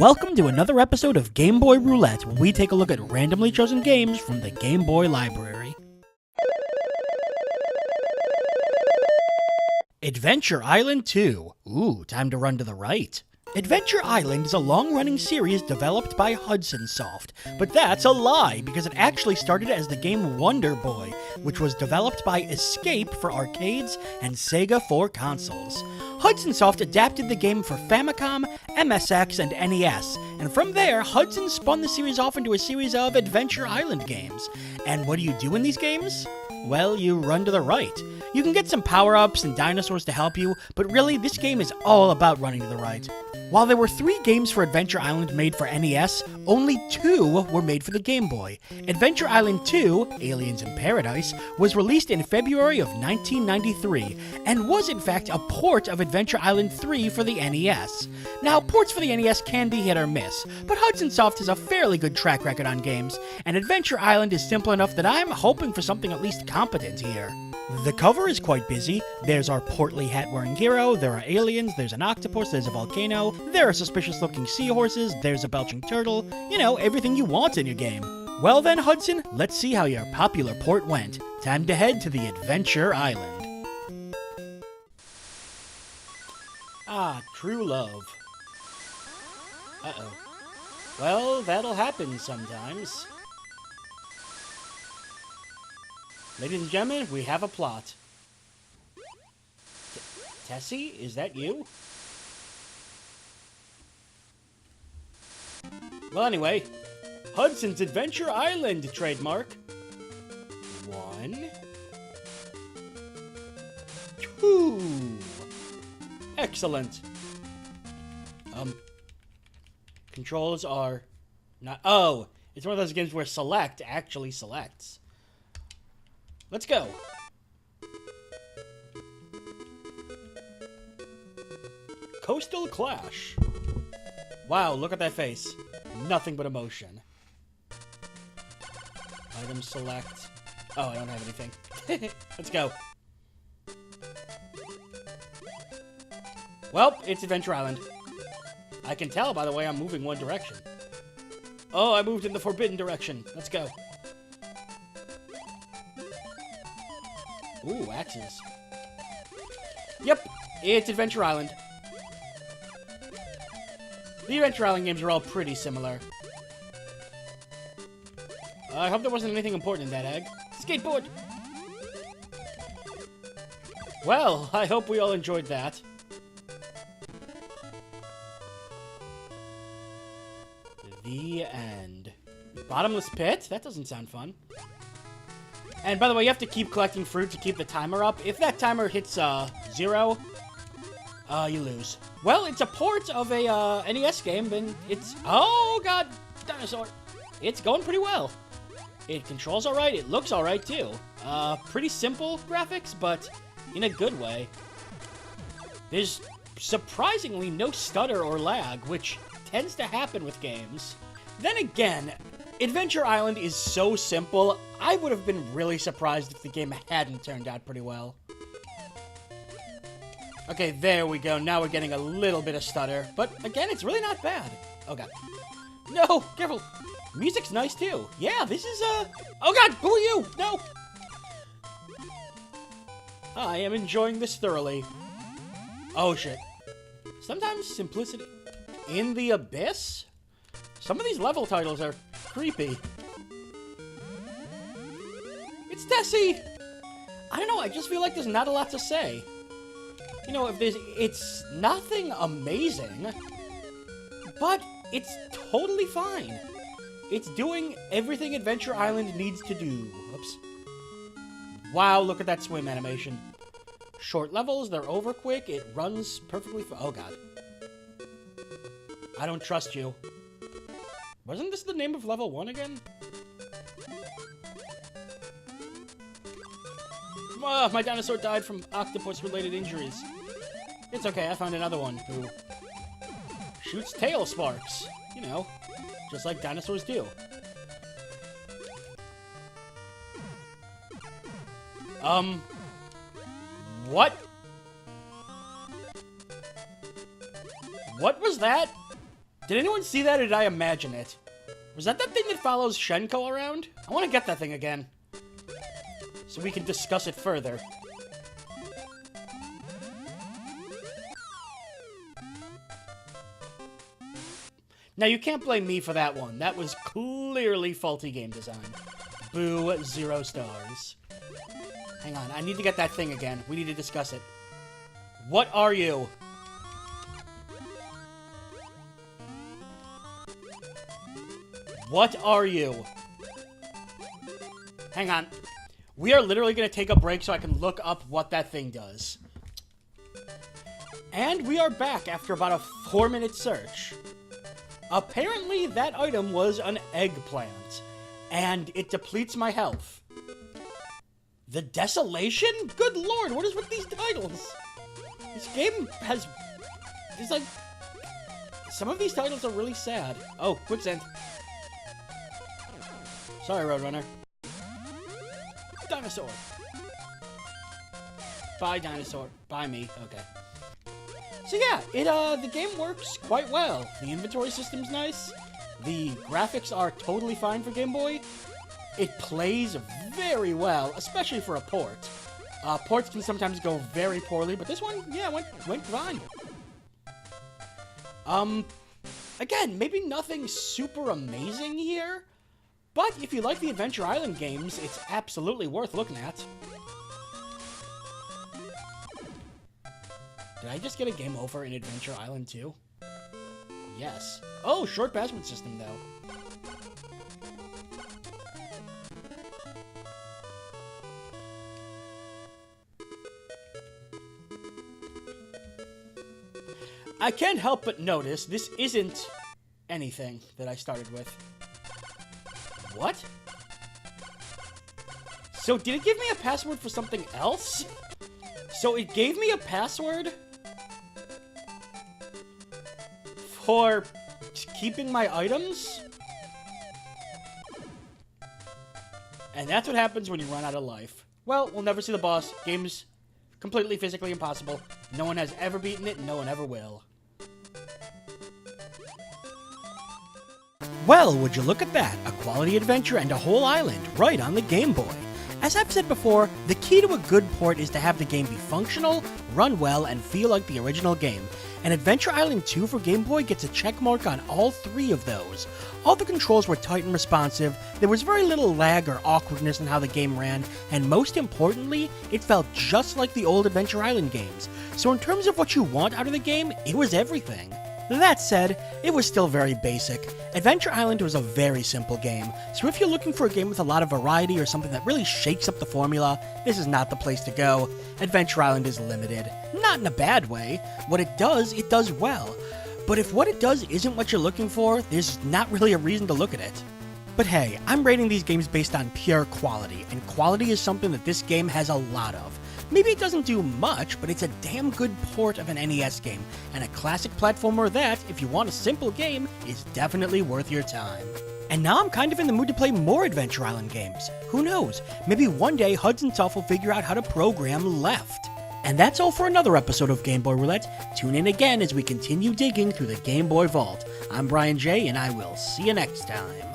Welcome to another episode of Game Boy Roulette, where we take a look at randomly chosen games from the Game Boy library. Adventure Island 2. Ooh, time to run to the right. Adventure Island is a long-running series developed by Hudson Soft, but that's a lie because it actually started as the game Wonder Boy, which was developed by Escape for arcades and Sega for consoles. Hudson Soft adapted the game for Famicom, MSX, and NES, and from there, Hudson spun the series off into a series of Adventure Island games. And what do you do in these games? Well, you run to the right. You can get some power-ups and dinosaurs to help you, but really, this game is all about running to the right. While there were 3 games for Adventure Island made for NES, only 2 were made for the Game Boy. Adventure Island 2, Aliens in Paradise, was released in February of 1993, and was in fact a port of Adventure Island 3 for the NES. Now, ports for the NES can be hit or miss, but Hudson Soft has a fairly good track record on games, and Adventure Island is simple enough that I'm hoping for something at least competent here. The cover is quite busy. There's our portly hat-wearing hero, there are aliens, there's an octopus, there's a volcano, there are suspicious-looking seahorses, there's a belching turtle, you know, everything you want in your game. Well then, Hudson, let's see how your popular port went. Time to head to the Adventure Island. Ah, true love. Uh-oh. Well, that'll happen sometimes. Ladies and gentlemen, we have a plot. Tessie, is that you? Well, anyway, Hudson's Adventure Island trademark. 1, 2. Excellent. Controls are not. Oh, it's one of those games where select actually selects. Let's go. Coastal Clash. Wow, look at that face. Nothing but emotion. Item select. Oh, I don't have anything. Let's go. Well, it's Adventure Island. I can tell by the way I'm moving one direction. Oh, I moved in the forbidden direction. Let's go. Ooh, axes. Yep, it's Adventure Island. The Adventure Island games are all pretty similar. I hope there wasn't anything important in that egg. Skateboard! Well, I hope we all enjoyed that. The end. Bottomless pit? That doesn't sound fun. And by the way, you have to keep collecting fruit to keep the timer up. If that timer hits 0, you lose. Well, it's a port of a NES game, and it's... Oh, God! Dinosaur! It's going pretty well. It controls alright, it looks alright, too. Pretty simple graphics, but in a good way. There's surprisingly no stutter or lag, which tends to happen with games. Then again, Adventure Island is so simple, I would have been really surprised if the game hadn't turned out pretty well. Okay, there we go. Now we're getting a little bit of stutter. But again, it's really not bad. Oh, God. No, careful. Music's nice, too. Yeah, this is, Oh, God, who are you? No. I am enjoying this thoroughly. Oh, shit. Sometimes simplicity... In the Abyss? Some of these level titles are creepy. It's Tessie! I don't know, I just feel like there's not a lot to say. You know, it's nothing amazing, but it's totally fine. It's doing everything Adventure Island needs to do. Oops. Wow, look at that swim animation. Short levels, they're over quick, it runs perfectly fine. Oh, God. I don't trust you. Wasn't this the name of level 1 again? My dinosaur died from octopus-related injuries. It's okay, I found another one who shoots tail sparks. You know, just like dinosaurs do. What? What was that? Did anyone see that, or did I imagine it? Was that thing that follows Shenko around? I want to get that thing again, so we can discuss it further. Now, you can't blame me for that one. That was clearly faulty game design. Boo, 0 stars. Hang on, I need to get that thing again. We need to discuss it. What are you? What are you? Hang on. We are literally going to take a break so I can look up what that thing does. And we are back after about a 4-minute search. Apparently, that item was an eggplant, and it depletes my health. The Desolation? Good lord, what is with these titles? This game has... It's like... Some of these titles are really sad. Oh, quicksand. Sorry, Roadrunner. Dinosaur. Bye, dinosaur. Bye, me. Okay. So yeah, the game works quite well. The inventory system's nice. The graphics are totally fine for Game Boy. It plays very well, especially for a port. Ports can sometimes go very poorly, but this one, yeah, went fine. Again, maybe nothing super amazing here, but if you like the Adventure Island games, it's absolutely worth looking at. Did I just get a game over in Adventure Island 2? Yes. Oh, short password system, though. I can't help but notice this isn't anything that I started with. What? So did it give me a password for something else? So it gave me a password for keeping my items? And that's what happens when you run out of life. Well, we'll never see the boss. Game's completely physically impossible. No one has ever beaten it, and no one ever will. Well, would you look at that? A quality adventure and a whole island right on the Game Boy. As I've said before, the key to a good port is to have the game be functional, run well, and feel like the original game. And Adventure Island 2 for Game Boy gets a checkmark on all 3 of those. All the controls were tight and responsive, there was very little lag or awkwardness in how the game ran, and most importantly, it felt just like the old Adventure Island games. So in terms of what you want out of the game, it was everything. That said, it was still very basic. Adventure Island was a very simple game, so if you're looking for a game with a lot of variety or something that really shakes up the formula, this is not the place to go. Adventure Island is limited. Not in a bad way. What it does well. But if what it does isn't what you're looking for, there's not really a reason to look at it. But hey, I'm rating these games based on pure quality, and quality is something that this game has a lot of. Maybe it doesn't do much, but it's a damn good port of an NES game, and a classic platformer that, if you want a simple game, is definitely worth your time. And now I'm kind of in the mood to play more Adventure Island games. Who knows, maybe one day Hudson Soft will figure out how to program left. And that's all for another episode of Game Boy Roulette. Tune in again as we continue digging through the Game Boy vault. I'm BrianJ, and I will see you next time.